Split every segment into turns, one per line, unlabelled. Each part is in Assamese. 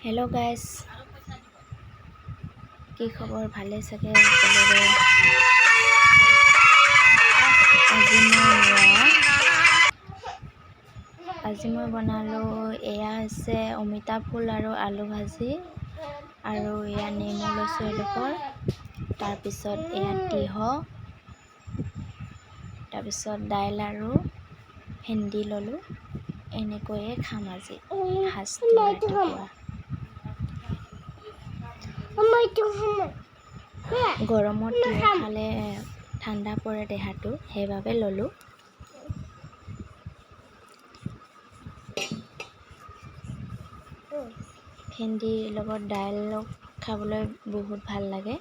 हेलो गाइस की खबर भाले सके সকলোৰে আজি মই বনালো এয়া হৈছে অমিতা ফুল আৰু আলু ভাজি আৰু এয়া নেমু লৈছো এডোখৰ তাৰ পিছত এয়া তিহ তাৰ পিছত দাইল আৰু ভেন্দি ললো এনেকৈয়ে খাম আজি হাঁচটো ৰাতিপুৱা গৰমত তিহ খালে ঠাণ্ডা পৰে দেহাটো সেইবাবে ললো ভেন্দিৰ লগত দাইল খাবলৈ বহুত ভাল লাগে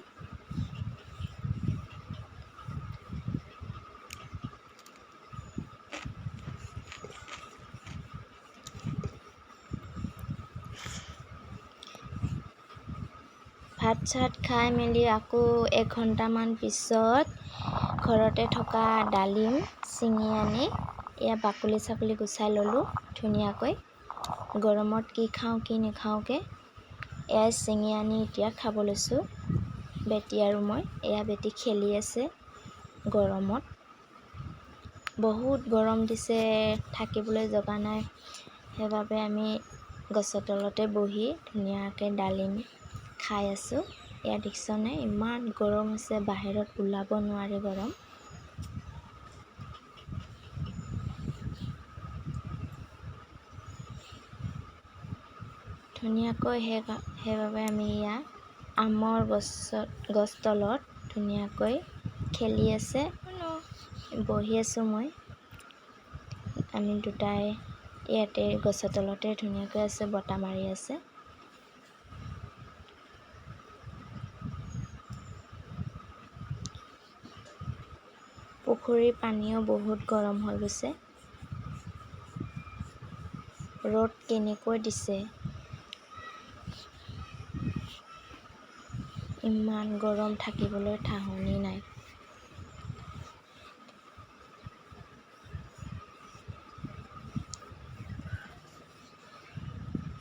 ভাত চাত খাই মেলি আকৌ 1 ঘণ্টামান পিছত ঘৰতে থকা ডালিম চিঙি আনি এয়া বাকলি চাকলি গুচাই ললো ধুনীয়াকৈ গৰমত কি খাওঁ কি নাখাওঁকে এয়া চিঙি আনি এতিয়া খাব লৈছো বেটি আৰু মই এয়া বেটি খেলি আছে গৰমত বহুত গৰম দিছে থাকিবলৈ জগা নাই সেইবাবে আমি গছৰ তলতে বহি ধুনীয়াকৈ ডালিম খাই আছো এয়া দেখিছনে ইমান গৰম আছে বাহিৰত ওলাব নোৱাৰি গৰম ধুনীয়াকৈ সেইবাবে আমি ইয়া আমৰ গছ তলত ধুনীয়াকৈ খেলি আছে বহি আছো মই আমি দুটাই ইয়াতে গছৰ তলতে ধুনীয়াকৈ আছে বতাহ মাৰি আছে পুখুৰীৰ পানীও বহুত গৰম হৈ গৈছে ৰ'দ কেনেকৈ দিছে ইমান গৰম থাকিবলৈ ঠাহনি নাই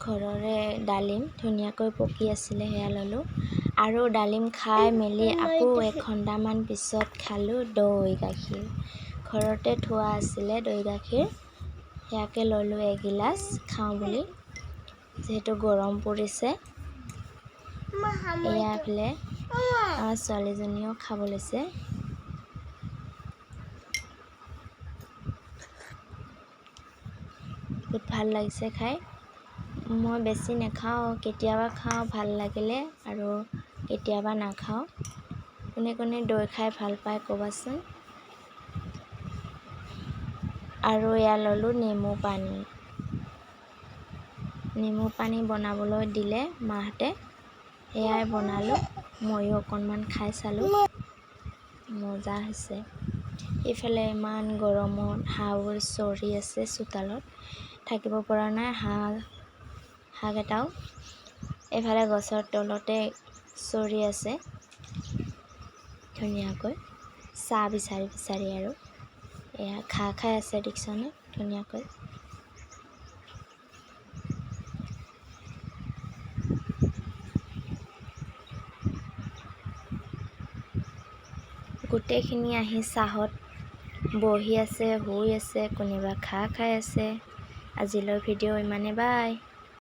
ঘৰৰে ডালিম ধুনীয়াকৈ পকি আছিলে সেয়া ললো আৰু ডালিম খাই মেলি আকৌ 1 ঘণ্টামান পিছত খালো দৈ গাখীৰ ঘৰতে থোৱা আছিলে দৈ গাখীৰ সেয়াকে ললো এগিলাচ খাওঁ বুলি যেহেতু গৰম পৰিছে এয়া ফলে ছোৱালীজনীও খাব লৈছে বহুত ভাল লাগিছে খাই মই বেছি নাখাওঁ কেতিয়াবা খাওঁ ভাল লাগিলে আৰু কেতিয়াবা নাখাওঁ কোনে কোনে দৈ খাই ভাল পায় ক'বাচোন আৰু এয়া ললো নেমু পানী বনাবলৈ দিলে মাহঁতে এয়াই বনালো ময়ো অকণমান খাই চালো মজা হৈছে ইফালে ইমান গৰমত হাঁহবোৰ চৰি আছে চোতালত থাকিব পৰা নাই হাঁহকেইটাও এফালে গছৰ তলতে চৰি আছে ধুনীয়াকৈ চাহ বিচাৰি আৰু এয়া খাই আছে দেখিছনে ধুনীয়াকৈ গোটেইখিনি আহি চাহত বহি আছে শুই আছে কোনোবা খাই আছে আজিলৈ ভিডিঅ' ইমানে বাই